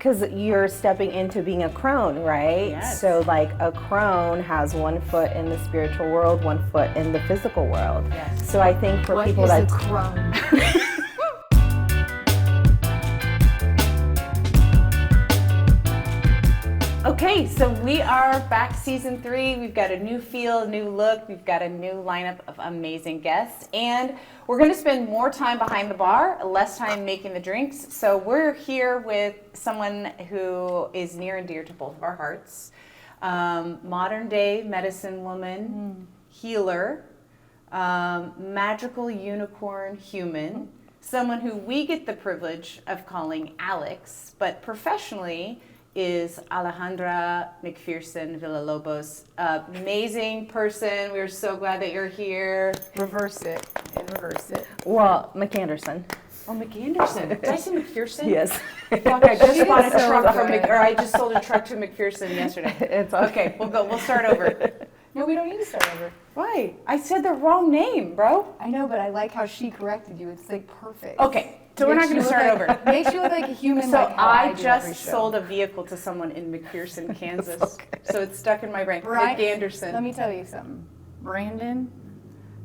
Because you're stepping into being a crone, right? Yes. So like a crone has one foot in the spiritual world, one foot in the physical world. Yes. So I think for people What that is a crone? Okay, so we are back season 3. We've got a new feel, a new look. We've got a new lineup of amazing guests. And we're going to spend more time behind the bar, less time making the drinks. So we're here with someone who is near and dear to both of our hearts. Modern day medicine woman, healer, magical unicorn human, someone who we get the privilege of calling Alex, but professionally is Alejandra McPherson Villalobos. Amazing person. We're so glad that you're here. Reverse it and reverse it. well, McAnderson. Oh, McAnderson. Did I say McPherson? Yes. Fuck, I just bought a so truck from good. or I just sold a truck to McPherson yesterday. It's Okay, we'll go. We'll start over. No, we don't need to start over. Why? I said the wrong name, bro. I know, but I like how she corrected you. It's like perfect. Okay, so we're not going to start over. Makes you look like a human. So like how I I do just every show. sold a vehicle to someone in McPherson, Kansas. okay. So it's stuck in my brain. Right. McAnderson. Let me tell you something. Brandon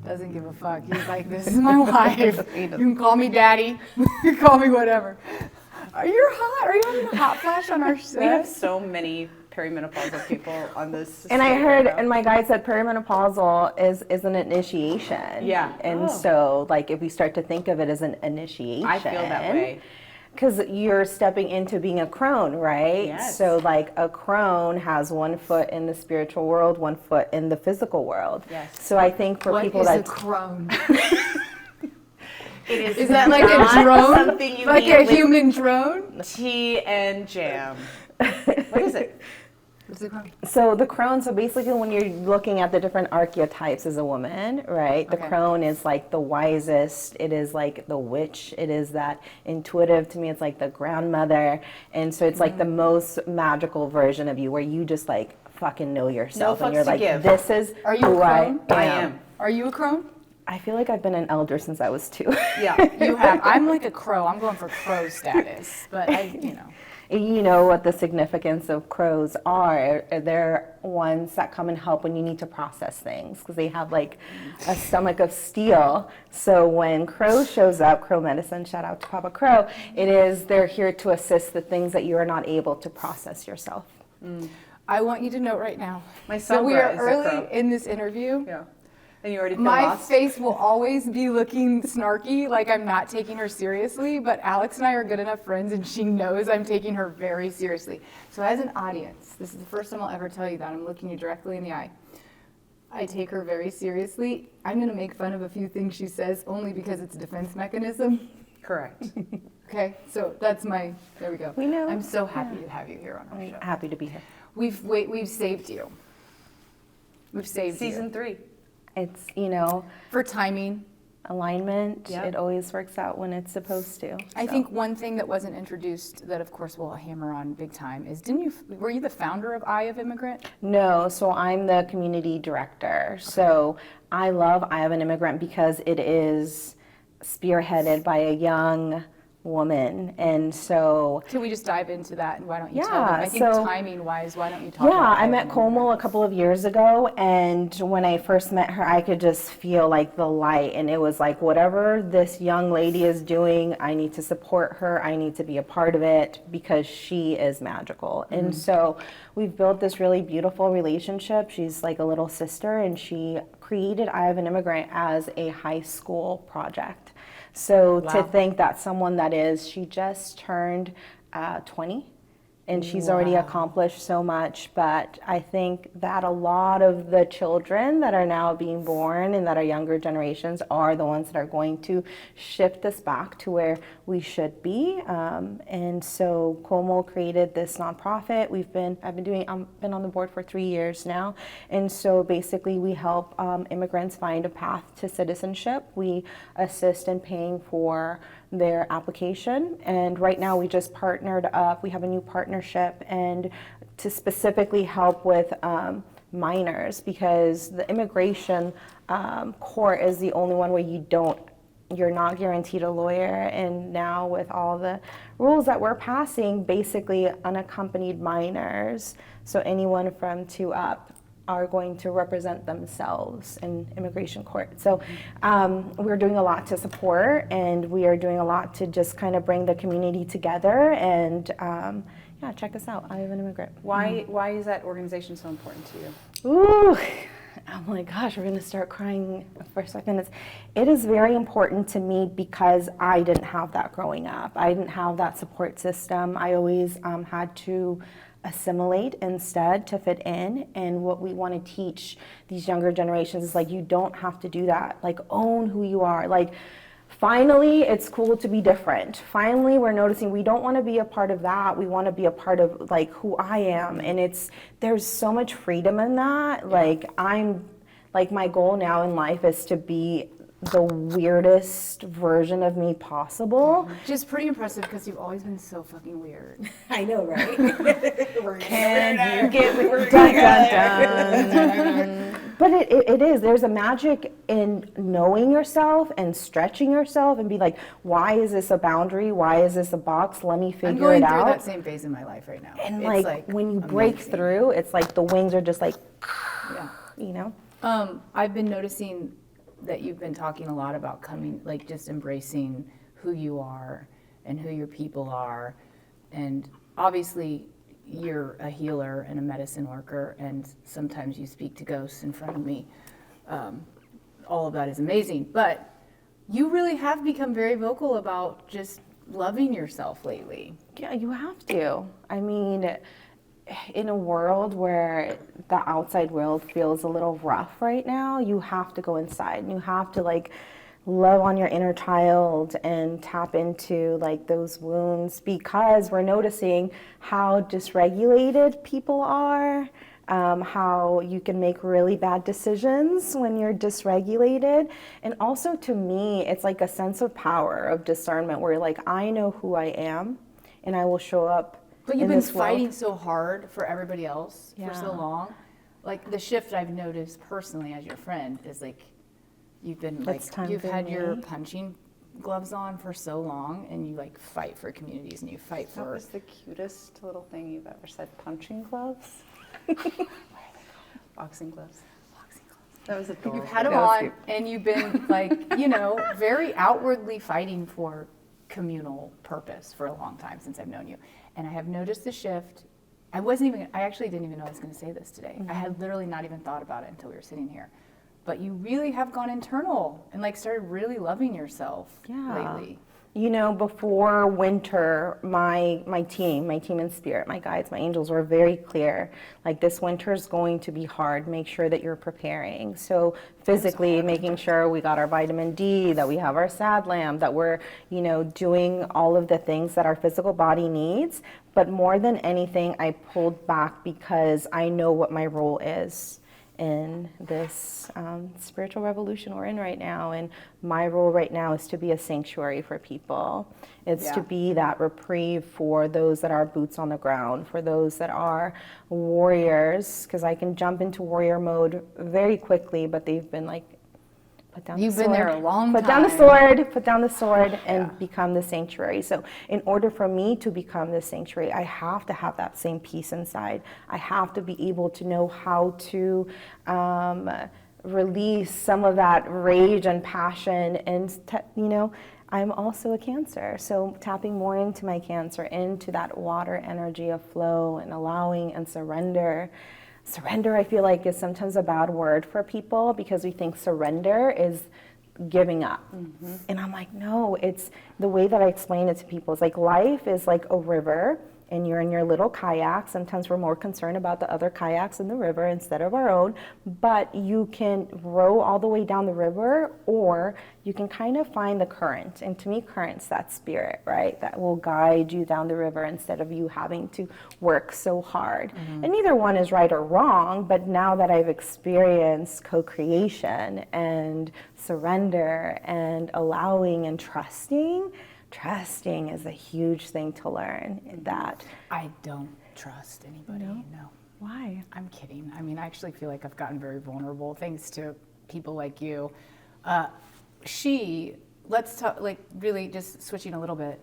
doesn't give a fuck. He's like, this is my wife. You can call me daddy. You can call me whatever. Are you hot? Are you having a hot flash on our set? We have so many perimenopausal people on this. And I stage heard, right now. and my guide said perimenopausal is an initiation. Yeah. And Oh. so like if we start to think of it as an initiation. I feel that way. Because you're stepping into being a crone, right? Yes. So like a crone has one foot in the spiritual world, one foot in the physical world. Yes. So I think for What people is that a crone? It Is that like not a drone? Something you Like eat a with human drone? tea and jam. What is it? What's a crone? So the crone, so basically when you're looking at the different archetypes as a woman, right? The Okay. crone is like the wisest, it is like the witch, it is that intuitive, to me it's like the grandmother, and so it's like the most magical version of you where you just like fucking know yourself No and you're fucks to like, give. this is Are you a who I crone? am. I am. Are you a crone? I feel like I've been an elder since I was 2. Yeah, you have. I'm like a crow. I'm going for crow status, but you know. You know what the significance of crows are. They're ones that come and help when you need to process things because they have like a stomach of steel. So when crow shows up, crow medicine, shout out to Papa Crow, they're here to assist the things that you are not able to process yourself. I want you to note right now My that we sombra are is a early crow. in this interview. Yeah. And you already feel My lost? face will always be looking snarky, like I'm not taking her seriously, but Alex and I are good enough friends and she knows I'm taking her very seriously. So as an audience, this is the first time I'll ever tell you that. I'm looking you directly in the eye. I take her very seriously. I'm going to make fun of a few things she says only because it's a defense mechanism. Correct. Okay, so that's there we go. We know. I'm so happy to have you here on our show. Happy to be here. We've saved you. We've saved Season you. 3. It's, For timing. alignment. Yep. It always works out when it's supposed to. I So. think one thing that wasn't introduced that of course we'll hammer on big time is were you the founder of Eye of Immigrant? No, so I'm the community director. So I love Eye of an Immigrant because it is spearheaded by a young woman. And so, Can we just dive into that and why don't you tell Yeah, them? I think so- timing wise, why don't you talk yeah, about I Eye met of Como Immigrant? a couple of years ago. And when I first met her, I could just feel like the light. And it was like, whatever this young lady is doing, I need to support her. I need to be a part of it because she is magical. And so we've built this really beautiful relationship. She's like a little sister, and she created Eye of an Immigrant as a high school project. So to Wow. think that someone she just turned 20, and she's already accomplished so much. But I think that a lot of the children that are now being born and that are younger generations are the ones that are going to shift us back to where we should be. And so Como created this nonprofit. I've been on the board for 3 years now. And so basically we help immigrants find a path to citizenship. We assist in paying for their application, and right now we just partnered up. We have a new partnership and to specifically help with minors because the immigration court is the only one where you don't you're not guaranteed a lawyer. And now with all the rules that we're passing, basically unaccompanied minors, so anyone from 2 up, are going to represent themselves in immigration court. So we're doing a lot to support, and we are doing a lot to just kind of bring the community together. And yeah, check us out. I Am an Immigrant. Why is that organization so important to you? Ooh, oh my gosh, we're gonna start crying for a second. It is very important to me because I didn't have that growing up. I didn't have that support system. I always had to assimilate instead to fit in. And what we want to teach these younger generations is like, you don't have to do that. Like, own who you are. Like, finally, it's cool to be different. Finally, we're noticing we don't want to be a part of that. We want to be a part of like who I am. And there's so much freedom in that. Like, my goal now in life is to be the weirdest version of me possible. Which is pretty impressive because you've always been so fucking weird. I know, right? Can you get weird? Dun, dun, dun. But it is. There's a magic in knowing yourself and stretching yourself and be like, why is this a boundary? Why is this a box? Let me figure it out. I'm going through that same phase in my life right now. And it's like when you break amazing. through, it's like the wings are just like, Yeah. you know? I've been noticing that you've been talking a lot about just embracing who you are and who your people are. And obviously you're a healer and a medicine worker, and sometimes you speak to ghosts in front of me. All of that is amazing, but you really have become very vocal about just loving yourself lately. Yeah, you have to. I mean, in a world where the outside world feels a little rough right now, you have to go inside and you have to like love on your inner child and tap into like those wounds, because we're noticing how dysregulated people are, how you can make really bad decisions when you're dysregulated. And also, to me, it's like a sense of power, of discernment, where like, I know who I am and I will show up. But you've in been this world. fighting so hard for everybody else for so Yeah. long. Like, the shift I've noticed personally as your friend is like, you've been like, It's time you've for had your me. punching gloves on for so long, and you like fight for communities and you fight That for. was the cutest little thing you've ever said. Punching gloves? Boxing gloves. Boxing gloves. That was adorable. You've had them That was on, cute. and you've been like, very outwardly fighting for communal purpose for a long time since I've known you. And I have noticed the shift. I actually didn't even know I was going to say this today. I had literally not even thought about it until we were sitting here. But you really have gone internal and like started really loving yourself lately. You know, before winter, my team in spirit, my guides, my angels were very clear. Like, this winter is going to be hard. Make sure that you're preparing. So physically, making sure we got our vitamin D, that we have our sad lamb, that we're, doing all of the things that our physical body needs. But more than anything, I pulled back because I know what my role is in this spiritual revolution we're in right now. And my role right now is to be a sanctuary for people. It's to be that reprieve for those that are boots on the ground, for those that are warriors, because I can jump into warrior mode very quickly, but they've been like, put down You've the been sword, there a long put time. put down the sword and become the sanctuary. So in order for me to become the sanctuary, I have to have that same peace inside. I have to be able to know how to release some of that rage and passion. And, I'm also a Cancer. So tapping more into my Cancer, into that water energy of flow and allowing and surrender. Surrender, I feel like, is sometimes a bad word for people because we think surrender is giving up. And I'm like, no, it's the way that I explain it to people. It's like, life is like a river and you're in your little kayak. Sometimes we're more concerned about the other kayaks in the river instead of our own, but you can row all the way down the river, or you can kind of find the current. And to me, current's that spirit, right? That will guide you down the river instead of you having to work so hard. And neither one is right or wrong, but now that I've experienced co-creation and surrender and allowing and trusting is a huge thing to learn. That I don't trust anybody, no. Why? I'm kidding. I mean, I actually feel like I've gotten very vulnerable thanks to people like you. She let's talk, like really just switching a little bit.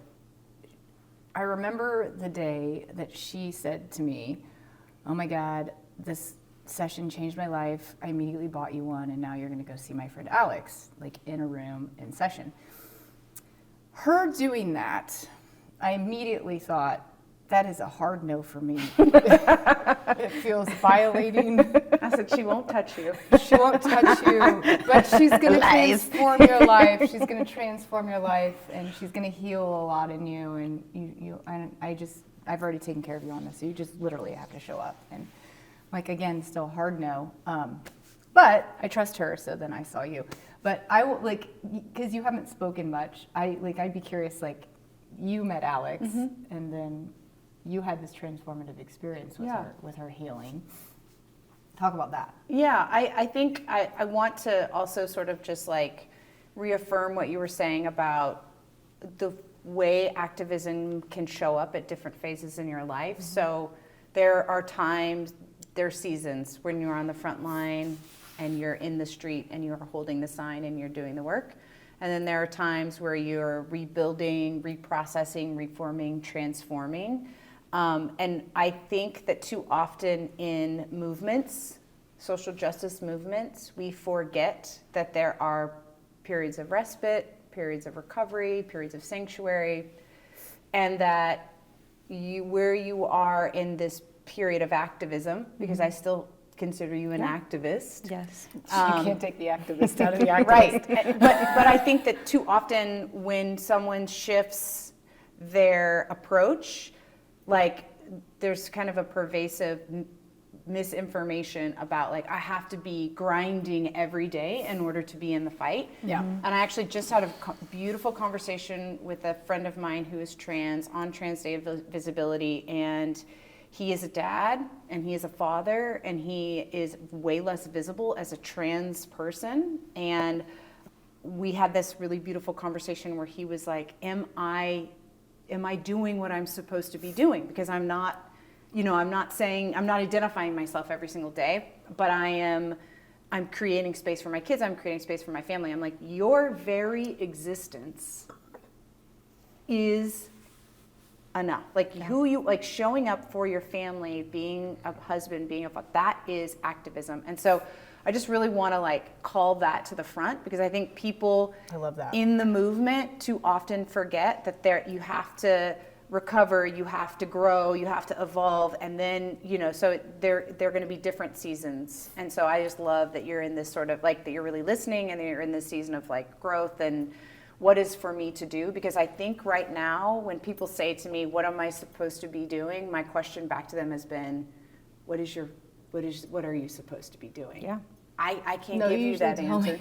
I remember the day that she said to me, oh my God, this session changed my life. I immediately bought you one, and now you're going to go see my friend Alex, like in a room in session. Her doing that, I immediately thought, that is a hard no for me. It feels violating. I said, she won't touch you. She won't touch you, but she's going to transform your life. She's going to transform your life, and she's going to heal a lot in you. And I've already taken care of you on this. So you just literally have to show up. And like, again, still hard no. But I trust her. So then I saw you. But I will, like, because you haven't spoken much. I'd be curious. Like, you met Alex, and then you had this transformative experience with her healing. Talk about that. Yeah, I think I want to also sort of just like reaffirm what you were saying about the way activism can show up at different phases in your life. So there are times, there are seasons when you're on the front line and you're in the street and you're holding the sign and you're doing the work. And then there are times where you're rebuilding, reprocessing, reforming, transforming. And I think that too often in movements, social justice movements, we forget that there are periods of respite, periods of recovery, periods of sanctuary, and that where you are in this period of activism, because I still consider you an activist. Yes. You can't take the activist out of the activist. Right. But I think that too often when someone shifts their approach, like there's kind of a pervasive misinformation about like I have to be grinding every day in order to be in the fight. Yeah. And I actually just had a beautiful conversation with a friend of mine who is trans on Trans Day of Visibility, and he is a dad and he is a father and he is way less visible as a trans person. And we had this really beautiful conversation where he was like, am I doing what I'm supposed to be doing? Because I'm not identifying myself every single day, but I'm creating space for my kids, I'm creating space for my family. I'm like, your very existence is enough. Like who you, like showing up for your family, being a husband, being a father, that is activism. And so I just really want to like call that to the front, because I think people I love that. in the movement too often forget that you have to recover, you have to grow, you have to evolve, and then so they're going to be different seasons. And so I just love that you're in this sort of like that you're really listening, and that you're in this season of like growth and what is for me to do. Because I think right now when people say to me, what am I supposed to be doing, my question back to them has been, what are you supposed to be doing? Yeah. I can't No, give you you that usually tell answer. me.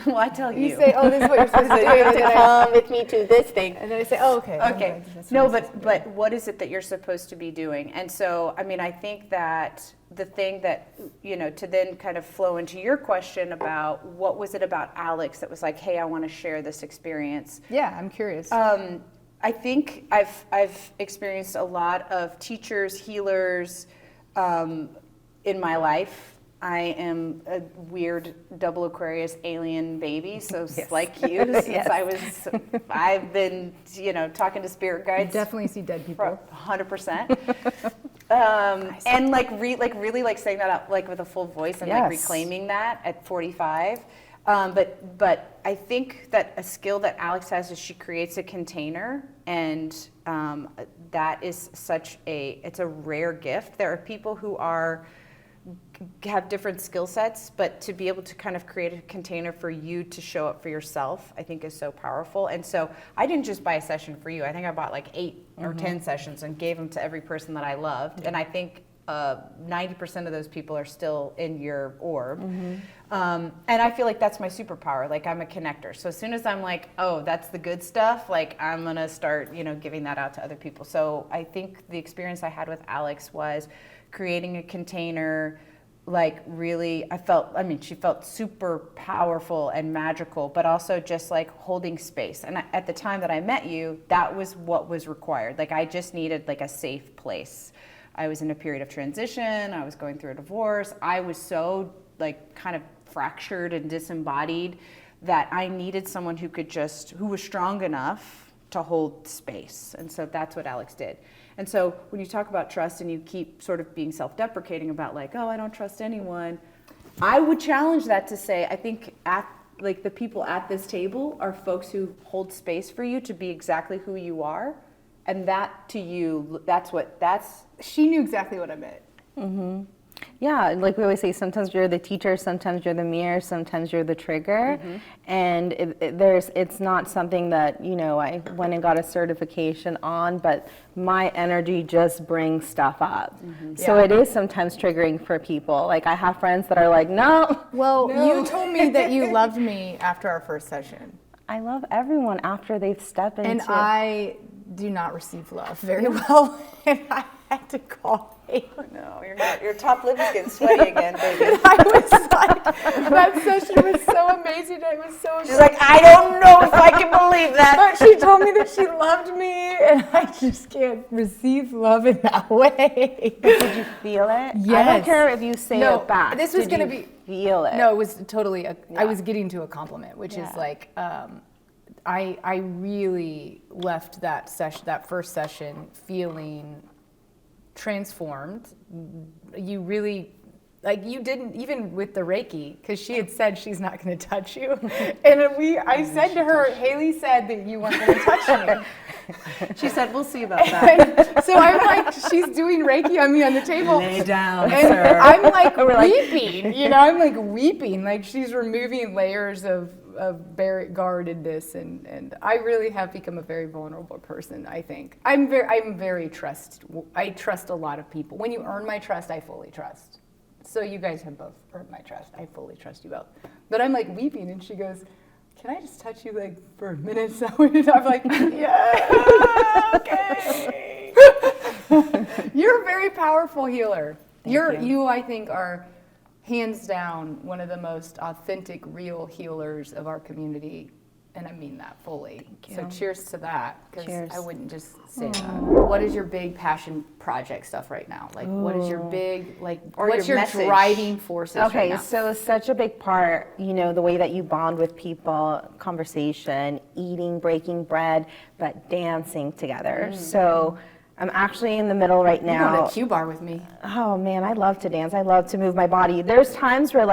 Well, I tell you. You say, oh, this is what you're supposed to do. You have And to then I- come with me to this thing. and then I say, oh, okay. Okay. That's No, what I'm supposed to but what is it that you're supposed to be doing? And so, I mean, I think that the thing that, to then kind of flow into your question about what was it about Alex that was like, hey, I want to share this experience. do. Yeah, I'm curious. I think I've experienced a lot of teachers, healers in my life. I am a weird double Aquarius alien baby, so like you, since I've been, talking to spirit guides. Definitely see dead people. 100%. And really saying that out like with a full voice and like reclaiming that at 45. But I think that a skill that Alex has is she creates a container, and that is it's a rare gift. There are people who have different skill sets, but to be able to kind of create a container for you to show up for yourself, I think is so powerful. And so I didn't just buy a session for you. I think I bought like 8 or 10 sessions and gave them to every person that I loved. And I think 90% of those people are still in your orb. And I feel like that's my superpower. Like I'm a connector. So as soon as I'm like, oh, that's the good stuff, like I'm going to start, giving that out to other people. So I think the experience I had with Alex was creating a container, like really, she felt super powerful and magical, but also just like holding space. And at the time that I met you, that was what was required. Like I just needed like a safe place. I was in a period of transition. I was going through a divorce. I was so like kind of fractured and disembodied that I needed someone who was strong enough to hold space. And so that's what Alex did. And so when you talk about trust and you keep sort of being self-deprecating about like, oh, I don't trust anyone, I would challenge that to say, I think the people at this table are folks who hold space for you to be exactly who you are. And that to you, She knew exactly what I meant. Mm-hmm. Yeah, like we always say, sometimes you're the teacher, sometimes you're the mirror, sometimes you're the trigger. Mm-hmm. And it's not something that, I went and got a certification on, but my energy just brings stuff up. Mm-hmm. So it is sometimes triggering for people. Like I have friends that are like, no. Well, you told me that you loved me after our first session. I love everyone after they've stepped into. And I do not receive love very well, and I had to call Haley. No, your top lip is getting sweaty again, baby. I was like, that session was so amazing. I was so She's like, I don't know if I can believe that. But she told me that she loved me, and I just can't receive love in that way. Did you feel it? Yes. I don't care if you say it back. This was going to be. Feel it. No, it was totally. I was getting to a compliment, which is like. I really left that first session feeling transformed. You really, you didn't, even with the Reiki, because she had said she's not going to touch you. And I said to her, Haley said that you weren't going to touch me. She said, we'll see about that. So I'm like, she's doing Reiki on me on the table. Lay down, and sir. I'm like weeping, I'm like weeping, like she's removing layers of guardedness, and I really have become a very vulnerable person. I think I trust a lot of people. When you earn my trust, I fully trust. So you guys have both earned my trust. I fully trust you both. But I'm like weeping, and she goes, "Can I just touch you like for a minute?" So I'm like, "Yeah, okay." You're a very powerful healer. You I think are hands down one of the most authentic, real healers of our community, and I mean that fully. So cheers to that, because I wouldn't just say that. What is your big passion project stuff right now? Like, what is your big, what's your driving forces right now? So such a big part, the way that you bond with people, conversation, eating, breaking bread, but dancing together. So I'm actually in the middle right now. You're going to Q bar with me. Oh man, I love to dance. I love to move my body. There's times where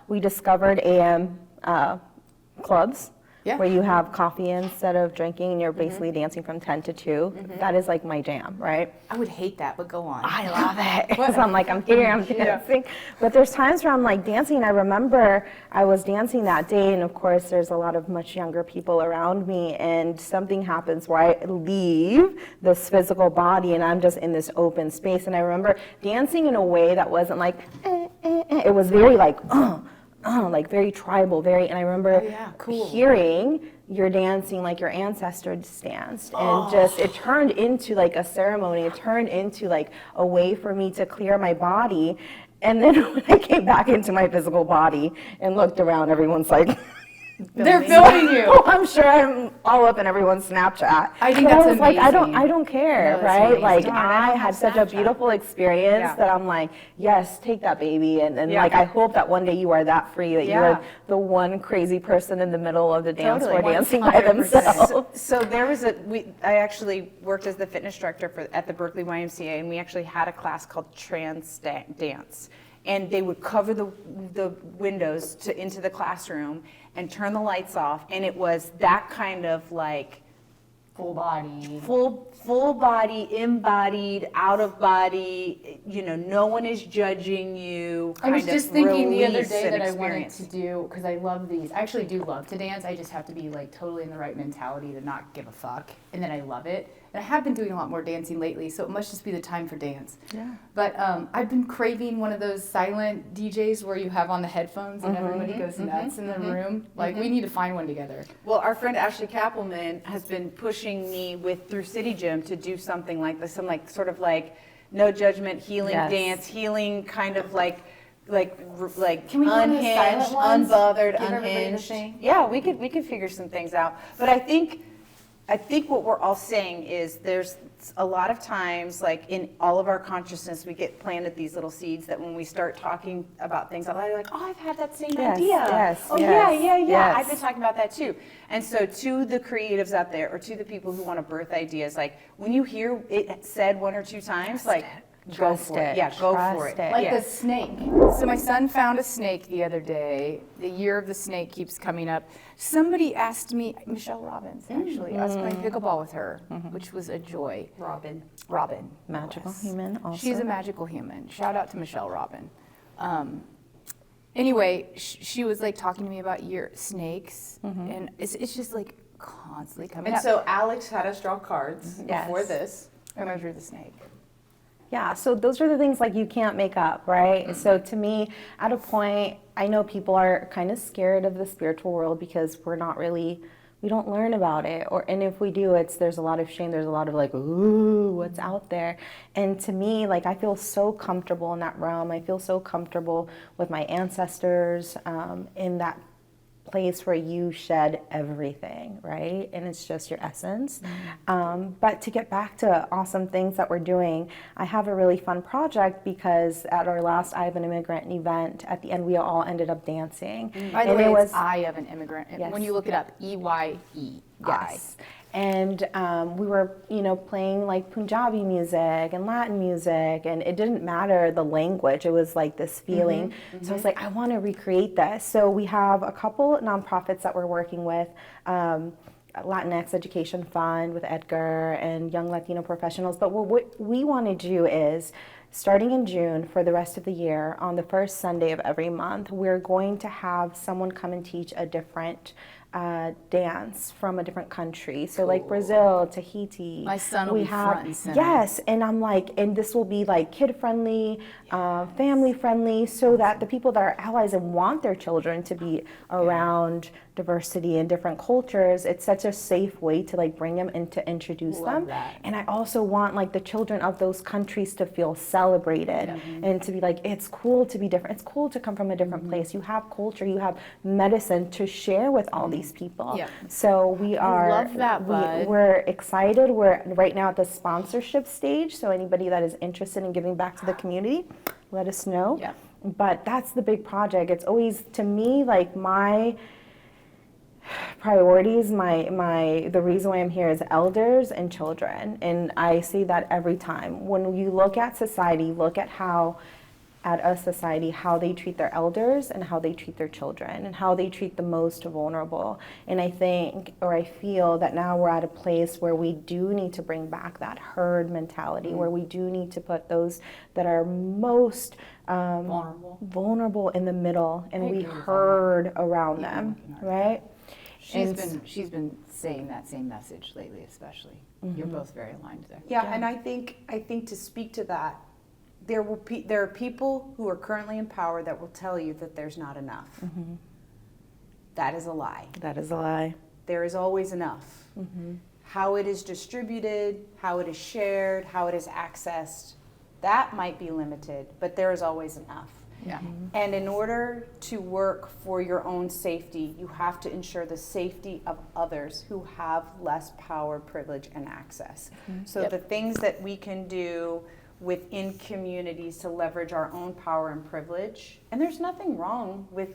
we discovered AM clubs where you have coffee instead of drinking, and you're basically dancing from 10 to 2. That is like my jam, right? I would hate that, but go on. I love it. Because I'm like, I'm here, I'm dancing. But there's times where I'm like dancing. I remember I was dancing that day, and of course there's a lot of much younger people around me, and something happens where I leave this physical body and I'm just in this open space. And I remember dancing in a way that wasn't like, it was very like very tribal, and I remember hearing you're dancing like your ancestors danced, and just it turned into like a ceremony. It turned into like a way for me to clear my body. And then when I came back into my physical body and looked around, everyone's like, they're filming you. I'm sure I'm all up in everyone's Snapchat. I think that's amazing. Like, I don't care, right? Amazing. Like I had such a beautiful experience that I'm like, yes, take that baby, and like I hope that one day you are that free, that you are the one crazy person in the middle of the dance floor dancing by themselves. So there was I actually worked as the fitness director at the Berkeley YMCA, and we actually had a class called Trans Dance. And they would cover the windows into the classroom and turn the lights off, and it was that kind of like full body, embodied, out of body. No one is judging you. I was just thinking the other day that I wanted to do, because I love these. I actually do love to dance. I just have to be like totally in the right mentality to not give a fuck, and then I love it. And I have been doing a lot more dancing lately, so it must just be the time for dance. Yeah. But I've been craving one of those silent DJs where you have on the headphones and everybody goes nuts in the room. Like, we need to find one together. Well, our friend Ashley Kappelman has been pushing me through City Gym to do something like this, some sort of no judgment healing dance, healing kind of like Can we unhinged, unbothered, unhinged. Yeah, we could figure some things out. But I think I think what we're all saying is there's a lot of times, like in all of our consciousness, we get planted these little seeds that when we start talking about things, I'm like, oh, I've had that same idea. Yes, Oh, yes, yeah. yes. I've been talking about that too. And so to the creatives out there, or to the people who want to birth ideas, like when you hear it said one or two times, like, go for it. Yeah, go for it. Like the snake. So my son found a snake the other day. The year of the snake keeps coming up. Somebody asked me, Michelle Robbins, actually. I was playing pickleball with her, which was a joy. Robin. Magical Yes. human also. She's a magical human. Shout out to Michelle Robin. Anyway, she was like talking to me about your snakes, and it's just like constantly coming And up. so Alex had us draw cards Yes. before this. I'm gonna drew the snake. Yeah, so those are the things like you can't make up, right? So to me, at a point, I know people are kind of scared of the spiritual world because we don't learn about it. And if we do, there's a lot of shame, there's a lot of like, ooh, what's out there? And to me, like, I feel so comfortable in that realm. I feel so comfortable with my ancestors in that place where you shed everything, right? And it's just your essence. But to get back to awesome things that we're doing, I have a really fun project because at our last I Have an Immigrant event, at the end we all ended up dancing. By the And way, it it's was I of an immigrant. Yes. When you look it up, E-Y-E. yes. And we were, playing like Punjabi music and Latin music, and it didn't matter the language. It was like this feeling. So I was like, I want to recreate this. So we have a couple nonprofits that we're working with. Latinx Education Fund with Edgar and Young Latino Professionals. But what we want to do is, starting in June for the rest of the year, on the first Sunday of every month, we're going to have someone come and teach a different dance from a different country. So like Brazil, Tahiti. My son will be front and center. Yes, and I'm like, and this will be like kid friendly, family friendly, so that the people that are allies and want their children to be around diversity and different cultures, it's such a safe way to like bring them and to introduce them. that. And I also want like the children of those countries to feel celebrated and to be like, it's cool to be different. It's cool to come from a different place. You have culture, you have medicine to share with all these people. Yeah. So we are, love that, bud. we're excited. We're right now at the sponsorship stage. So anybody that is interested in giving back to the community, let us know. Yeah. But that's the big project. It's always, to me, like my priorities, the reason why I'm here is elders and children. And I say that every time. When you look at society, look at how they treat their elders and how they treat their children and how they treat the most vulnerable. And I feel that now we're at a place where we do need to bring back that herd mentality, where we do need to put those that are most vulnerable in the middle, and we herd around them, right? She's been saying that same message lately, especially. You're both very aligned there. Yeah, and I think to speak to that, there are people who are currently in power that will tell you that there's not enough. That is a lie. That is a lie. There is always enough. How it is distributed, how it is shared, how it is accessed, that might be limited, but there is always enough. Yeah. And in order to work for your own safety, you have to ensure the safety of others who have less power, privilege, and access. So the things that we can do within communities to leverage our own power and privilege, and there's nothing wrong with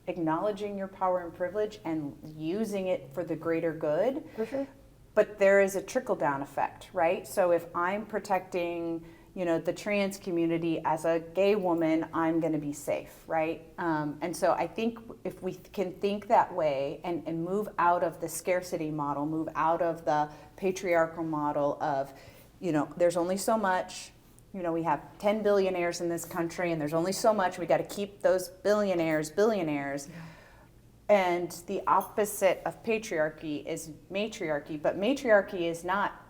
acknowledging your power and privilege and using it for the greater good. For sure. But there is a trickle-down effect, right? So if I'm protecting the trans community as a gay woman, I'm going to be safe, right? And so I think if we can think that way and move out of the scarcity model, move out of the patriarchal model of, there's only so much, we have 10 billionaires in this country and there's only so much, we got to keep those billionaires. And the opposite of patriarchy is matriarchy, but matriarchy is not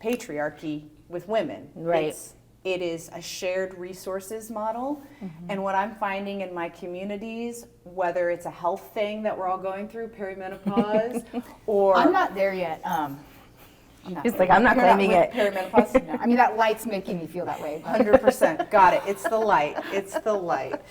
patriarchy with women. Right. It is a shared resources model. And what I'm finding in my communities, whether it's a health thing that we're all going through, perimenopause, or... I'm not there yet. It's like, I'm not claiming it. Perimenopause? No, I mean, that light's making me feel that way. 100%. Got it. It's the light.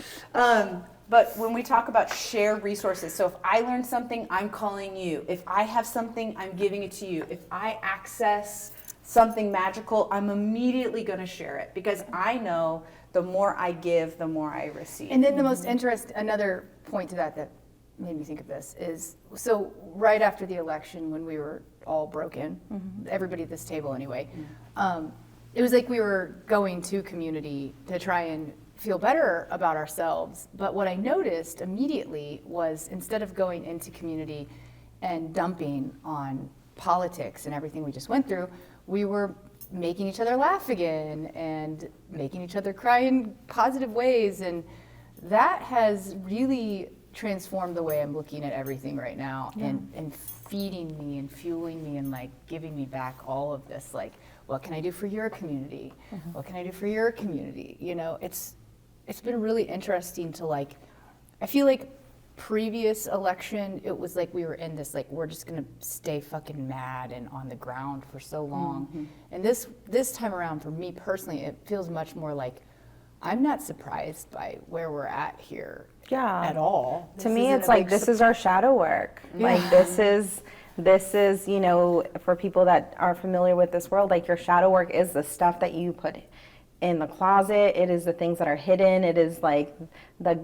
But when we talk about shared resources, so if I learn something, I'm calling you. If I have something, I'm giving it to you. If I access something magical, I'm immediately going to share it because I know the more I give, the more I receive. And then the most another point to that made me think of this is, so right after the election when we were all broken, everybody at this table anyway, it was like we were going to community to try and feel better about ourselves. But what I noticed immediately was instead of going into community and dumping on politics and everything we just went through, we were making each other laugh again and making each other cry in positive ways. And that has really transformed the way I'm looking at everything right now, and feeding me and fueling me and like giving me back all of this, like, what can I do for your community? What can I do for your community? You know, it's been really interesting to like, I feel like previous election, it was like we were in this, like, we're just gonna stay fucking mad and on the ground for so long. And this time around, for me personally, it feels much more like I'm not surprised by where we're at here at all. To me, it's like, this is our shadow work. Like, this is, you know, for people that are familiar with this world, like, your shadow work is the stuff that you put in the closet. It is the things that are hidden. It is like the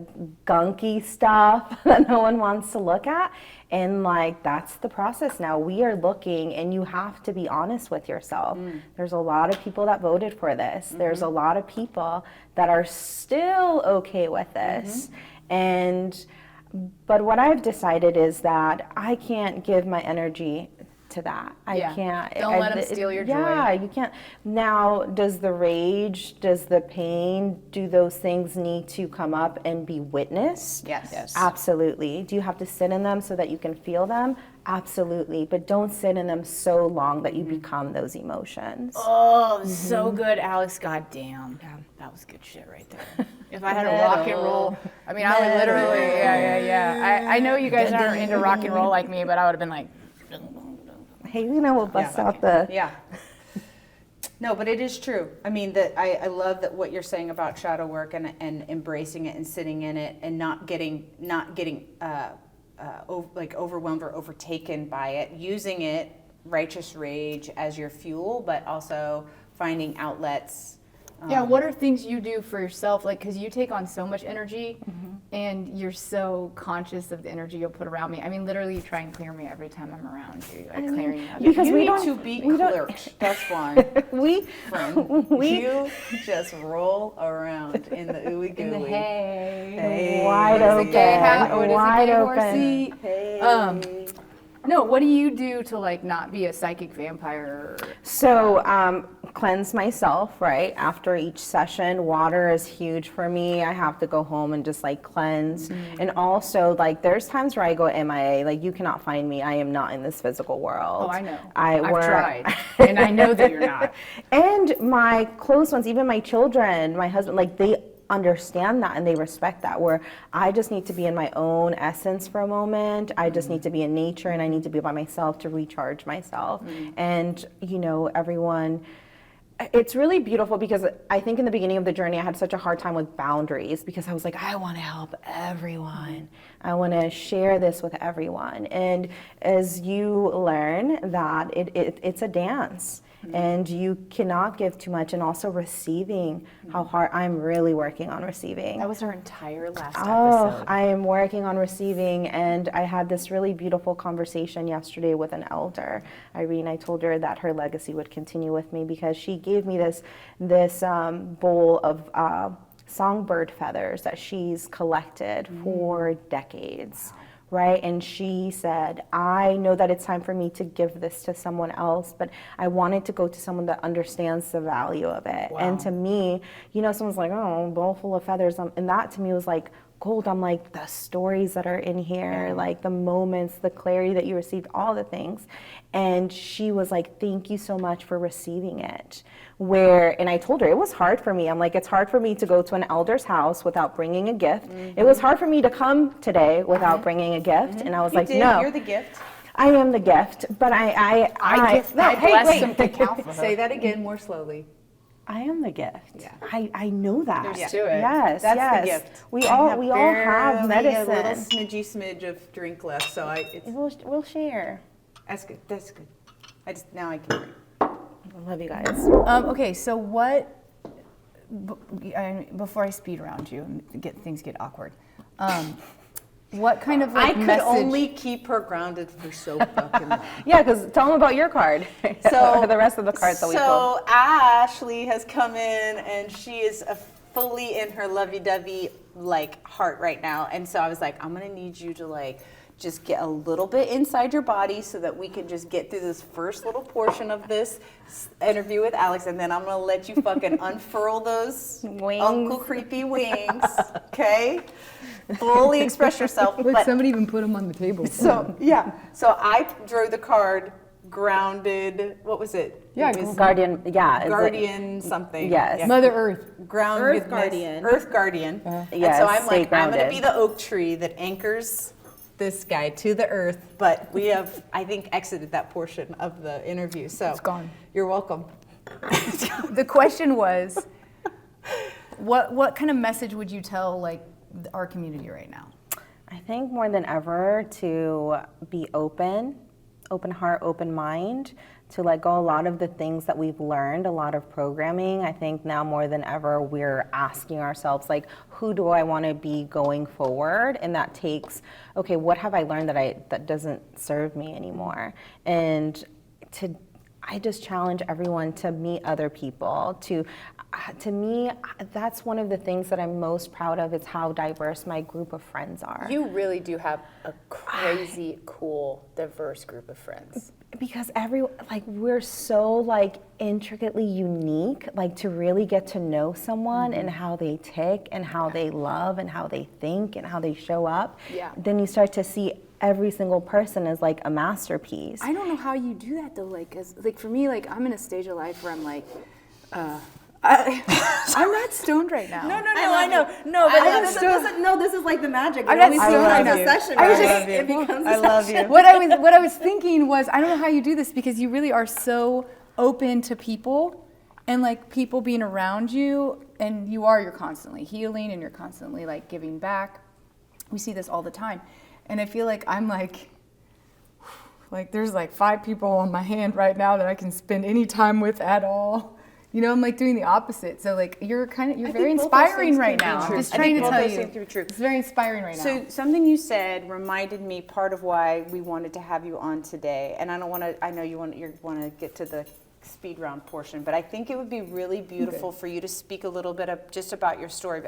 gunky stuff that no one wants to look at. And like, that's the process now. We are looking, and you have to be honest with yourself. There's a lot of people that voted for this. There's a lot of people that are still okay with this. But what I've decided is that I can't give my energy to that. I can't. Don't let them steal your joy. Yeah, you can't. Now, does the rage, does the pain, do those things need to come up and be witnessed? Yes. Absolutely. Do you have to sit in them so that you can feel them? Absolutely. But don't sit in them so long that you become those emotions. Oh, so good, Alex. God damn. That was good shit right there. If I had a rock and roll, I mean, I would literally, I know you guys aren't into rock and roll like me, but I would have been like, hey, you know, we'll bust out the... Yeah. No, but it is true. I mean, that I love that what you're saying about shadow work and embracing it and sitting in it and not getting like overwhelmed or overtaken by it, using it, righteous rage, as your fuel, but also finding outlets. What are things you do for yourself? Like, because you take on so much energy, and you're so conscious of the energy you'll put around me. I mean, literally, you try and clear me every time I'm around you. Like, clearing you. Because you we need don't, to be cleared. That's why. You just roll around in the ooey gooey. In the hay. Hey. Wide open. Wide open. Hey. No, what do you do to like not be a psychic vampire? So cleanse myself, right? After each session, water is huge for me. I have to go home and just like cleanse. And also, like, there's times where I go MIA. Like, you cannot find me. I am not in this physical world. Oh, I know. I've tried, and I know that you're not. And my close ones, even my children, my husband, like, they understand that and they respect that, where I just need to be in my own essence for a moment. I just need to be in nature, and I need to be by myself to recharge myself. And, you know, everyone, it's really beautiful, because I think in the beginning of the journey I had such a hard time with boundaries, because I was like, I want to help everyone. I want to share this with everyone. And as you learn that it's a dance, and you cannot give too much, and also receiving, how hard I'm really working on receiving. That was our entire last Oh, episode. I am working on receiving, and I had this really beautiful conversation yesterday with an elder, Irene. I told her that her legacy would continue with me, because she gave me this bowl of songbird feathers that she's collected for decades. Right? And she said, I know that it's time for me to give this to someone else, but I wanted to go to someone that understands the value of it. Wow. And to me, you know, someone's like, oh, a bowl full of feathers. And that to me was like gold. I'm like, the stories that are in here, like the moments, the clarity that you received, all the things. And she was like, thank you so much for receiving it. And I told her it was hard for me. I'm like, it's hard for me to go to an elder's house without bringing a gift. It was hard for me to come today without bringing a gift. And I was like, no. You're the gift. I am the gift, but I bless them to count for her. Say that again more slowly. I am the gift. Yeah. I know that. There's to it. Yes, That's yes. the gift. We I all have we all have barely medicine. a little smidgy smidge of drink left, so We'll share. that's good. That's good. Now I can drink. I love you guys. Okay, so before I speed around you and things get awkward, what kind of I like could message? only keep her grounded for so fucking long. Yeah, because tell them about your card. So or the rest of the cards that we pulled. So Ashley has come in and she is fully in her lovey-dovey like heart right now. And so I was like, I'm gonna need you to like just get a little bit inside your body so that we can just get through this first little portion of this interview with Alex, and then I'm gonna let you fucking unfurl those Wings. Uncle Creepy wings, okay? Fully express yourself. Look, but somebody even put them on the table. so yeah, so I drew the card grounded. What was it? Yeah, It was Guardian. Yeah. it's like- Guardian something. Yes. Yeah. Mother Earth. Groundedness. Earth Guardian. Earth Guardian. And Yes, so I'm stay like, I'm going to grounded. be the oak tree that anchors this guy to the earth. But we have, I think, exited that portion of the interview. So It's gone. You're welcome. The question was, what kind of message would you tell like our community right now? I think more than ever to be open heart, open mind, to let go a lot of the things that we've learned, a lot of programming. I think now more than ever we're asking ourselves like, who do I want to be going forward? And that takes, okay, what have I learned that doesn't serve me anymore? And I just challenge everyone to meet other people. To me, that's one of the things that I'm most proud of is how diverse my group of friends are. You really do have a crazy, cool, diverse group of friends. Because we're so intricately unique, to really get to know someone and how they tick and how they love and how they think and how they show up. Yeah. Then you start to see every single person as like a masterpiece. I don't know how you do that though. For me, I'm in a stage of life where I'm like, I'm not stoned right now. No, I know. No, but this is like the magic. I'm It not always stoned right becomes a now. session, I was right? just- It becomes a I love session. you. What I was thinking was, I don't know how you do this because you really are so open to people and people being around you, and you're constantly healing and you're constantly giving back. We see this all the time. And I feel like I'm there's 5 people on my hand right now that I can spend any time with at all. You know, I'm doing the opposite. So you're very inspiring right now. I'm just trying to tell you. It's very inspiring right now. So something you said reminded me part of why we wanted to have you on today. And I know you want to get to the speed round portion, but I think it would be really beautiful for you to speak a little bit just about your story.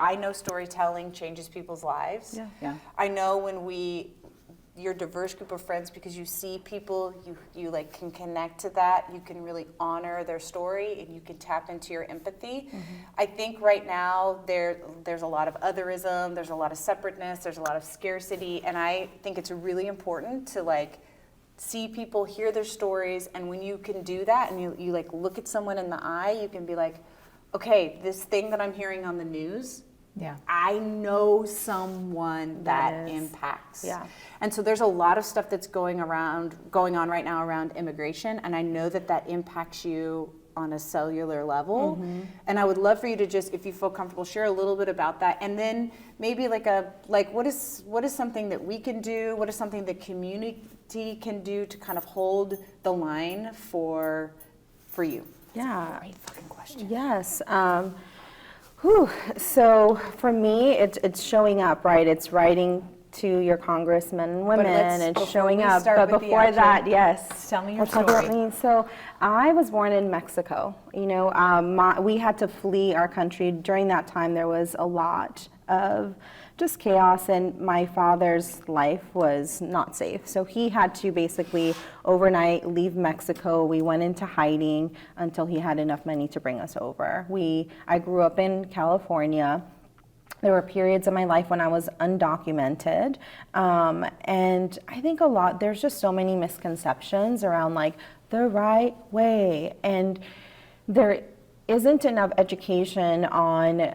I know storytelling changes people's lives. Yeah. I know your diverse group of friends, because you see people, you can connect to that, you can really honor their story, and you can tap into your empathy. Mm-hmm. I think right now there's a lot of otherism, there's a lot of separateness, there's a lot of scarcity, and I think it's really important to see people, hear their stories, and when you can do that and you look at someone in the eye, you can be like, okay, this thing that I'm hearing on the news, Yeah. I know someone that impacts. Yeah. And so there's a lot of stuff that's going on right now around immigration, and I know that impacts you on a cellular level. Mm-hmm. And I would love for you to just, if you feel comfortable, share a little bit about that, and then maybe what is something that we can do? What is something the community can do to kind of hold the line for you? Yeah. Great fucking question. Yes. So for me, it's showing up, right? It's writing to your congressmen and women, it's showing up. But before that, yes. Tell me your Talk about story. me. So I was born in Mexico. You know, we had to flee our country. During that time, there was a lot of just chaos, and my father's life was not safe. So he had to basically overnight leave Mexico. We went into hiding until he had enough money to bring us over. I grew up in California. There were periods of my life when I was undocumented. And I think there's just so many misconceptions around the right way. And there isn't enough education on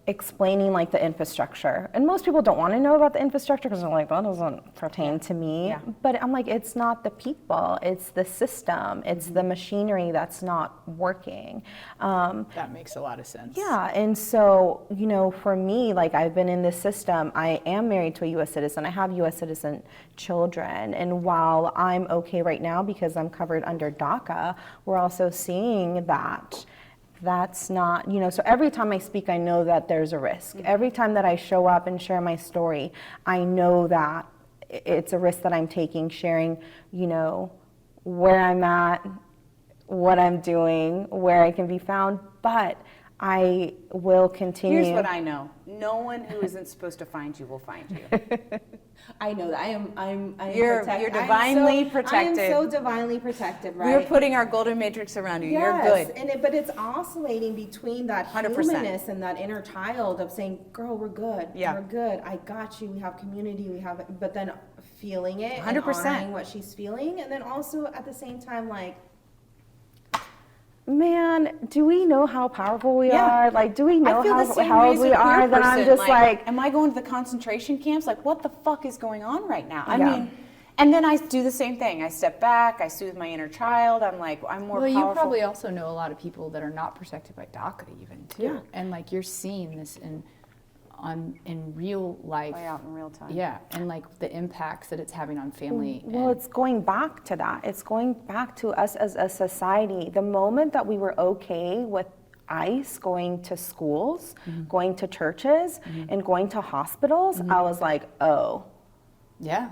explaining like the infrastructure. And most people don't want to know about the infrastructure because they're like, that doesn't pertain to me. Yeah. But I'm like, it's not the people, it's the system, it's the machinery that's not working. That makes a lot of sense. Yeah, and so, you know, for me, like I've been in this system, I am married to a US citizen, I have US citizen children, and while I'm okay right now because I'm covered under DACA, we're also seeing that that's not, you know, so every time I speak, I know that there's a risk. Every time that I show up and share my story, I know that it's a risk that I'm taking, sharing, you know, where I'm at, what I'm doing, where I can be found, but I will continue. Here's what I know. No one who isn't supposed to find you will find you. I know that I'm You're divinely protected. I am so divinely protected, right? We're putting our golden matrix around you. Yes, You're good. and but it's oscillating between that 100%. humanness and that inner child of saying, "Girl, we're good. Yeah. We're good. I got you. We have community. We have," but then feeling it, 100%. and honoring what she's feeling, and then also at the same time, like, man, do we know how powerful we Yeah. are? Like, do we know I feel the same how way old as a we queer are? That I'm person. just like, am I going to the concentration camps? Like, what the fuck is going on right now? I Yeah. mean, and then I do the same thing. I step back, I soothe my inner child. I'm like, I'm more Well, powerful. you probably also know a lot of people that are not protected by DACA even too. Yeah. And like you're seeing this in real life. Play out in real time. Yeah, and like the impacts that it's having on family. well, and- it's going back to that. It's going back to us as a society. The moment that we were okay with ICE going to schools, going to churches, and going to hospitals, I was like, oh, yeah.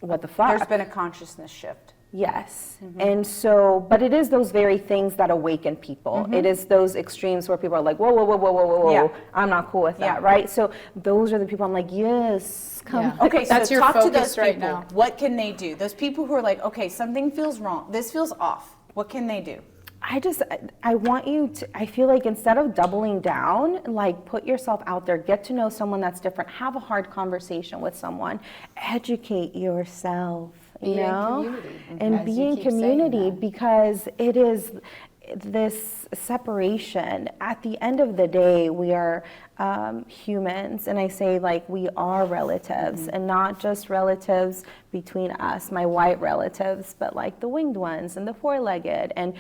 what the fuck? There's been a consciousness shift. Yes. And so, but it is those very things that awaken people. It is those extremes where people are like, whoa, whoa, whoa, whoa, whoa, whoa, whoa. Yeah. I'm not cool with that, Yeah. right? So those are the people I'm like, yes, come Yeah. on. Okay, That's so your talk to focus those right people. now. What can they do? Those people who are like, okay, something feels wrong. This feels off. What can they do? I want you to, I feel like instead of doubling down, like put yourself out there, get to know someone that's different, have a hard conversation with someone, educate yourself, you Be in know? community, And as be you in keep saying community that. because it is this separation. At the end of the day, we are humans, and I say like we are relatives, and not just relatives between us, my white relatives, but like the winged ones and the four-legged. And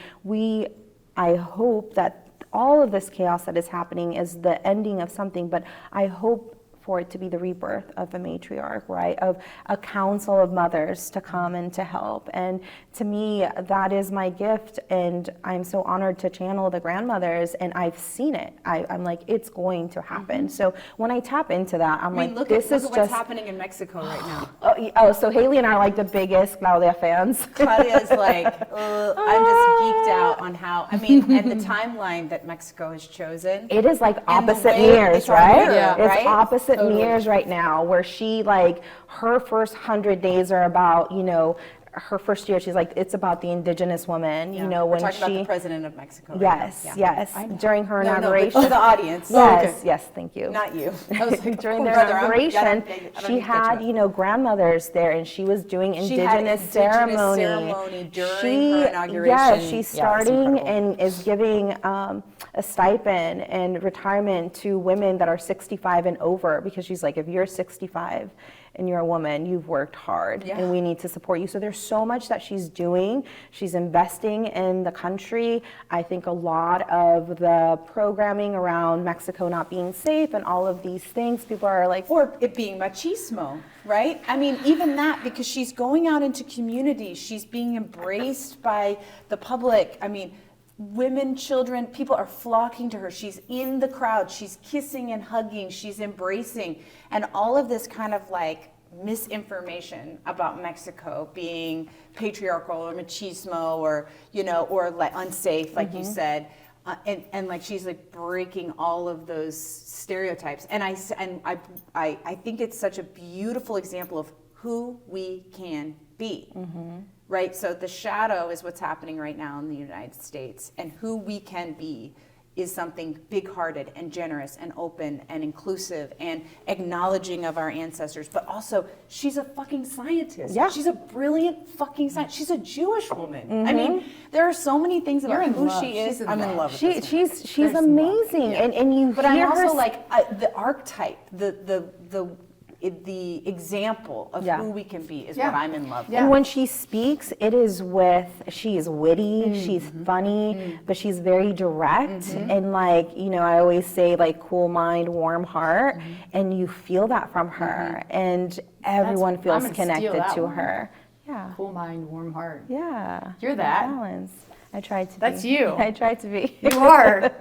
I hope that all of this chaos that is happening is the ending of something, but I hope for it to be the rebirth of a matriarch, right? Of a council of mothers to come and to help. And to me, that is my gift. And I'm so honored to channel the grandmothers, and I've seen it. I'm like, it's going to happen. So when I tap into that, I'm like, look this at is what's just happening in Mexico right now. Oh, so Haley and I are like the biggest Claudia fans. Claudia's like, I'm just geeked out on how, I mean, and the timeline that Mexico has chosen. It is like And the opposite way mirrors, it's our right? mirror, Yeah. It's right? opposite mirrors right now, where she like her first 100 days are about, you know, her first year, she's like, it's about the Indigenous woman, you know, We're when talking about the she, president of Mexico. right yes, now. Yeah. yes, during her No, but inauguration. to the audience. Yes, yes, thank you. Not you. During their Brother, I inauguration, don't need she to had, catch you know, grandmothers there, and she was doing She had indigenous indigenous ceremony. ceremony during her inauguration. Yeah, Yeah, she's it's starting incredible. and is giving a stipend and retirement to women that are 65 and over, because she's like, if you're 65 and you're a woman, you've worked hard, Yeah. and we need to support you. So there's so much that she's doing. She's investing in the country. I think a lot of the programming around Mexico not being safe and all of these things, people are like, Or it being machismo, right? I mean, even that, because she's going out into communities, she's being embraced by the public. I mean, women, children, people are flocking to her. She's in the crowd, she's kissing and hugging, she's embracing. And all of this kind of like misinformation about Mexico being patriarchal or machismo or, you know, or like unsafe, like you said. And like she's like breaking all of those stereotypes. And I think it's such a beautiful example of who we can be. Right? So the shadow is what's happening right now in the United States, and who we can be is something big-hearted and generous and open and inclusive and acknowledging of our ancestors, but also she's a fucking scientist. Yeah. She's a brilliant fucking scientist. She's a Jewish woman. I mean, there are so many things about in who love. she is. She's in I'm in love. love with this woman. She's amazing, and you But hear I'm also her like the archetype, the example of Yeah. who we can be is Yeah. what I'm in love with. Yeah. And when she speaks, it is she is witty, she's funny, but she's very direct. And like, I always say like cool mind, warm heart. And you feel that from her. And everyone I'm feels gonna steal connected that to one. her. Yeah. Cool mind, warm heart. Yeah. You're that. Balance. I tried to That's be. you. I tried to be. You are.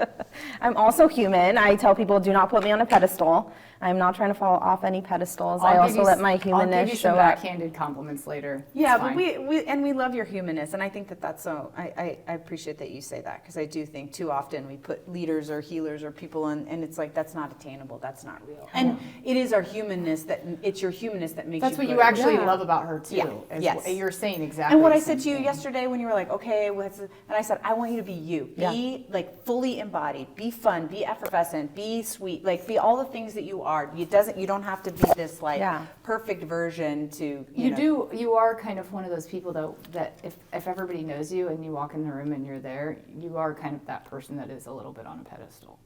I'm also human. I tell people, do not put me on a pedestal. I'm not trying to fall off any pedestals. I also let my I'll give humanness you show some up. backhanded compliments later. Yeah, It's but fine. we love your humanness, and I think that's so. I appreciate that you say that, because I do think too often we put leaders or healers or people in, and it's like that's not attainable, that's not real. And it is our humanness it's your humanness that makes That's you what you good. actually love about her too. Yeah. is Yes. what you're saying exactly. And what I the said same to you thing. yesterday when you were like, okay, and I said, I want you to be you. Be like fully embodied, be fun, be effervescent, be sweet, like be all the things that you are. You don't have to be this like perfect version to, You are kind of one of those people though that if everybody knows you and you walk in the room and you're there, you are kind of that person that is a little bit on a pedestal.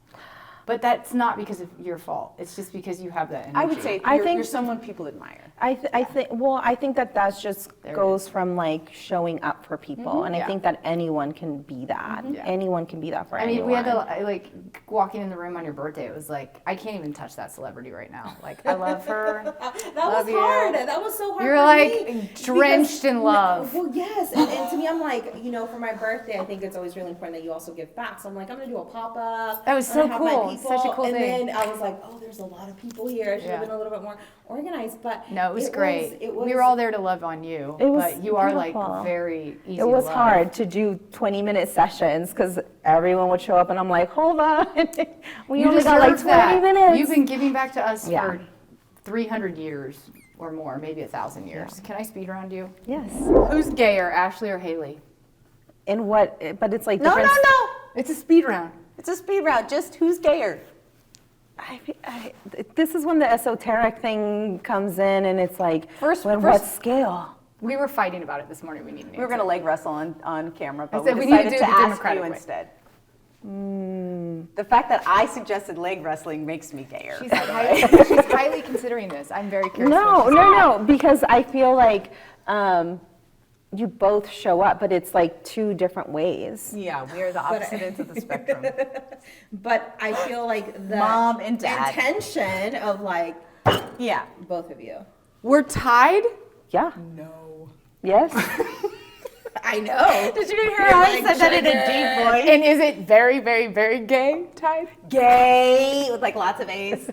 But that's not because of your fault. It's just because you have that energy. I would say you're someone people admire. I think that's just goes from like showing up for people, and I think that anyone can be that. Anyone can be that for anyone. we had to like walking in the room on your birthday. It was like I can't even touch that celebrity right now. Like I love her. That Love was you. hard. That was so hard. You're for like me drenched in love. Well, yes, and to me, I'm like, for my birthday, I think it's always really important that you also give back. So I'm like, I'm gonna do a pop up. That was so cool. Such a cool and thing. then I was like, oh, there's a lot of people here. I should have been a little bit more organized. But No, it was great. We we were all there to love on you, It was but you are like beautiful. very easy. It was to love. hard to do 20-minute sessions because everyone would show up, and I'm like, hold on, we You only got like 20 deserve that. minutes. You've been giving back to us Yeah. for 300 years or more, maybe 1,000 years. Can I speed around you? Yes. Who's gayer, Ashley or Haley? And what? But it's like No, different. It's a speed round. It's a speed round. Just who's gayer? This is when the esoteric thing comes in, and it's like, First- what scale? We were fighting about it this morning. We need an We were going to leg wrestle on camera, but I said we we need to decided do to it the ask democratic you way. instead. The fact that I suggested leg wrestling makes me gayer. She's highly considering this. I'm very curious. No, because I feel like you both show up, but it's like two different ways. Yeah, we are the opposite ends of the spectrum. But I feel like the Mom and dad. intention of like Yeah. both of you. We're tied? Yeah. No. Yes. I know. Did you hear how I said that in a deep voice? And is it very, very, very gay tied? Gay with like lots of A's.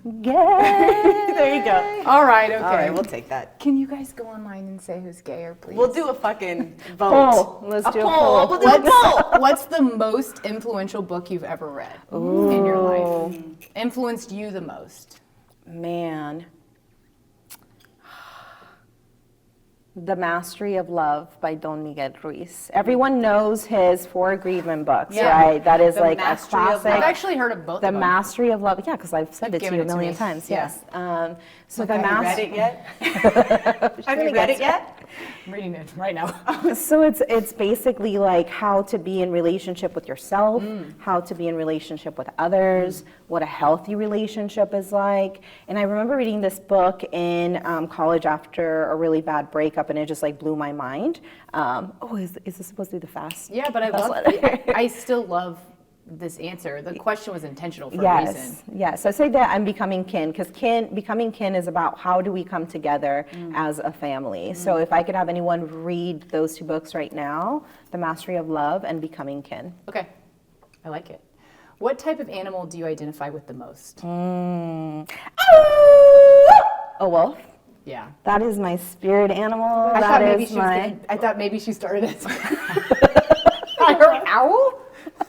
Yay. There you go. All right, okay. All right, we'll take that. Can you guys go online and say who's gayer, please? We'll do a fucking vote. Poll. Let's do a poll. We'll do a poll. What's the most influential book you've ever read in your life? Influenced you the most? Man. The Mastery of Love by Don Miguel Ruiz. Everyone knows his 4 Agreement books, Yeah. right? That is The like a Mastery of classic. Love. I've actually heard of both The of them. Mastery of Love. Yeah, because I've said You've it to given you a it to million me. times. Yeah. Yes. So the Have you read Mastery. it yet? Have you gonna read get it yet? I'm reading it right now. So it's basically like how to be in relationship with yourself, how to be in relationship with others, what a healthy relationship is like. And I remember reading this book in college after a really bad breakup, and it just like blew my mind. Is this supposed to be the fast? Yeah, but I fast love letter? I still love this answer. The question was intentional for a reason. Yes. I say that I'm becoming kin, because becoming kin is about how do we come together as a family. So if I could have anyone read those 2 books right now, The Mastery of Love and Becoming Kin. Okay, I like it. What type of animal do you identify with the most? A wolf. Yeah. That is my spirit animal. I That thought maybe is she was my. gonna, I thought maybe she started as I heard owl,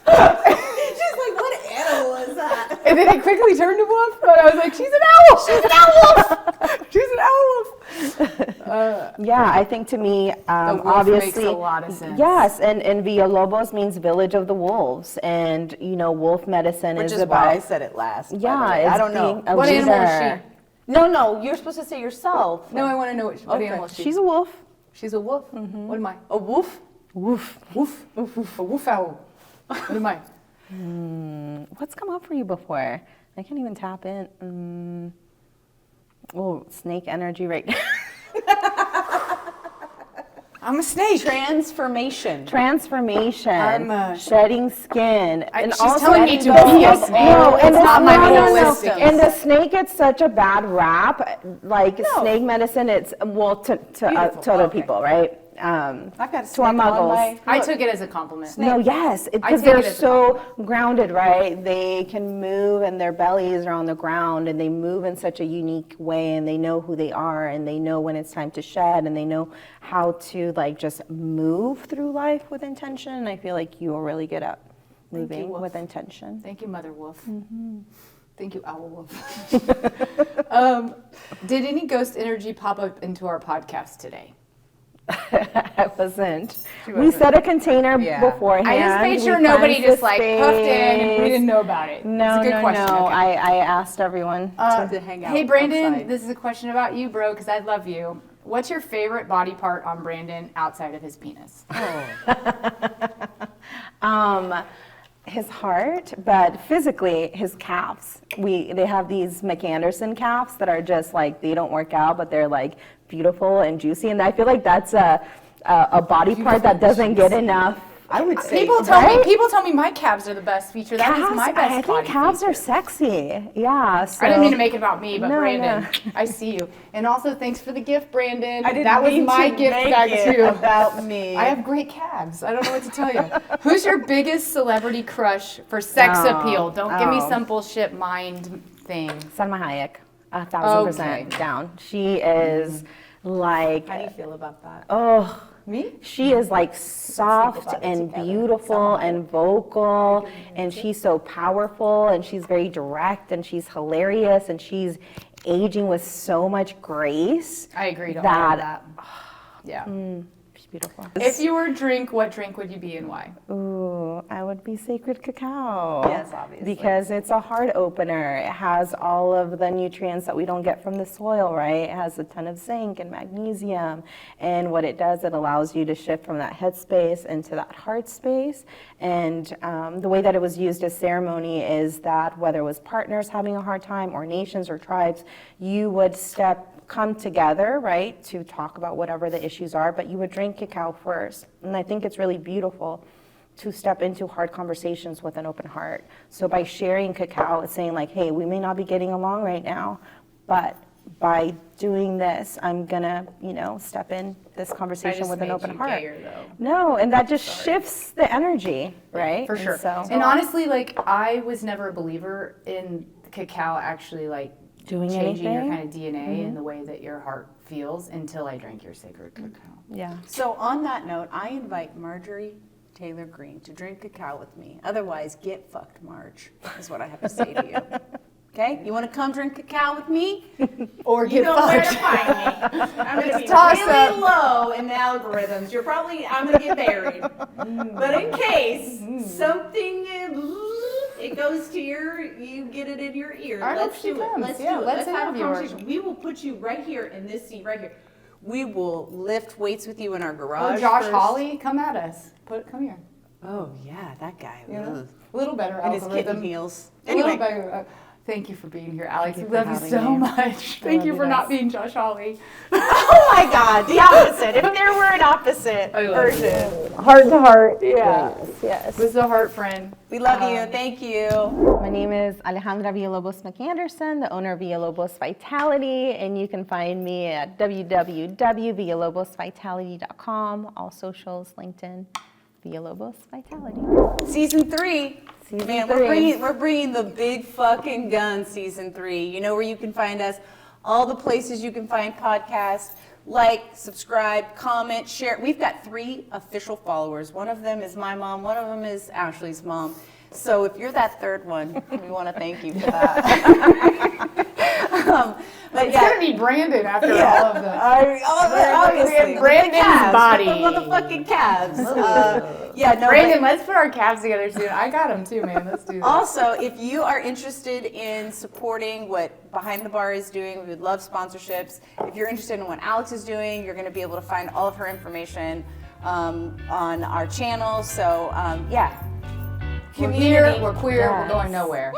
She's like, what animal is that? and then it quickly turned to wolf. But I was like, she's an owl. She's an owl wolf. She's an owl wolf. Yeah, I think to me, wolf obviously, makes a lot of sense. Yes, and Villalobos means village of the wolves, and wolf medicine Which is is why I about. said it last. by the Yeah, way. it's I don't know. being a What animal is leader. she? No, you're supposed to say yourself. No, I want to know what animal is she. She's a wolf. She's a wolf. What am I? A wolf? Woof. Woof. Woof. Woof. A woof owl. What am I? What's come up for you before? I can't even tap in. Oh, snake energy right now. I'm a snake. Transformation. Transformation, I'm, shedding skin, she's telling me to the be a snake- snake. No, and It's the not my snake- holistic And the snake gets such a bad rap. Like snake medicine, it's to other people, right? I've got a to our snake on muggles. my- I took it as a compliment. No, yes, I because take it they're as a so grounded, right? They can move and their bellies are on the ground and they move in such a unique way and they know who they are and they know when it's time to shed and they know how to just move through life with intention. And I feel like you are really good at moving with intention. Thank you, Mother Wolf. Thank you, Owl Wolf. Did any ghost energy pop up into our podcast today? I wasn't. We set a container beforehand. I just made sure We nobody cleansed just the puffed in and we space. didn't know about it. No, it's a good question. no. Okay. I asked everyone. to hang out Hey, Brandon, outside. this is a question about you, bro, because I love you. What's your favorite body part on Brandon outside of his penis? His heart, but physically his calves. They have these McAnderson calves that are just they don't work out, but they're beautiful and juicy, and I feel like that's a body part that doesn't get enough. I would say People tell me my calves are the best feature. That is my best I think body calves feature. are sexy. Yeah. So. I didn't mean to make it about me, but No, Brandon, no. I see you. And also, thanks for the gift, Brandon. I didn't that was mean my to gift make back it too. about me. I have great calves. I don't know what to tell you. Who's your biggest celebrity crush for sex appeal? Don't give me some bullshit mind thing. Salma Hayek, 1,000% down. She is How do you feel about that? oh. Me? She is soft and beautiful and vocal, and she's so powerful, and she's very direct, and she's hilarious, and she's aging with so much grace. I agree to all of that. Yeah. She's beautiful. If you were a drink, what drink would you be and why? Ooh, I would be sacred cacao. Yes, obviously. Because it's a heart opener. It has all of the nutrients that we don't get from the soil, right? It has a ton of zinc and magnesium. And what it does, it allows you to shift from that head space into that heart space. And the way that it was used as ceremony is that whether it was partners having a hard time or nations or tribes, you would come together, right, to talk about whatever the issues are, but you would drink cacao first. And I think it's really beautiful to step into hard conversations with an open heart. So by sharing cacao, it's saying hey, we may not be getting along right now, but by doing this, I'm gonna, step in this conversation with an open heart. Gayer, though. No, and that just shifts the energy, right? For sure. And And honestly, I was never a believer in cacao actually doing changing your anything? kind of DNA in the way that your heart feels until I drank your sacred cacao. Yeah. So on that note, I invite Marjorie Taylor Greene to drink cacao with me. Otherwise, get fucked, Marge, is what I have to say to you. Okay? You want to come drink cacao with me? Or You get know where to fucked. find me. I'm going to be toss really up. low in the algorithms. I'm going to get buried. But in case something, it goes to you get it in your ear. I hope Let's she do it. comes. Let's Yeah, do it. let's Let's have a interview her. conversation. We will put you right here in this seat right here. We will lift weights with you in our garage. Oh, Josh first. Hawley, come at us. Come here. Oh, yeah, that guy. Yeah. Ugh. A little better And his kitten algorithm. heels. A little Anyway. better. Thank you for being here, Alex. We you for love you having so me. much. Thank you you for not guys. being Josh Hawley. Oh my God, the opposite. If there were an opposite version. Heart to heart. Yeah. Yes. This is a heart friend. We love you. Thank you. My name is Alejandra Villalobos-McAnderson, the owner of Villalobos Vitality, and you can find me at www.villalobosvitality.com, all socials, LinkedIn, Villalobos Vitality. Season 3. Season Man, 3. we're bringing the big fucking gun. Season 3. You know where you can find us. All the places you can find podcasts. Like, subscribe, comment, share. We've got 3 official followers. One of them is my mom. One of them is Ashley's mom. So if you're that third one, we want to thank you for that. But It's gonna be Brandon after all of the. obviously. Brandon's body. The motherfucking calves. No, Brandon, let's put our calves together soon. I got them too, man. Let's do that. Also, if you are interested in supporting what Behind the Bar is doing, we would love sponsorships. If you're interested in what Alex is doing, you're going to be able to find all of her information on our channel. So, We're here, we're queer, we're going nowhere.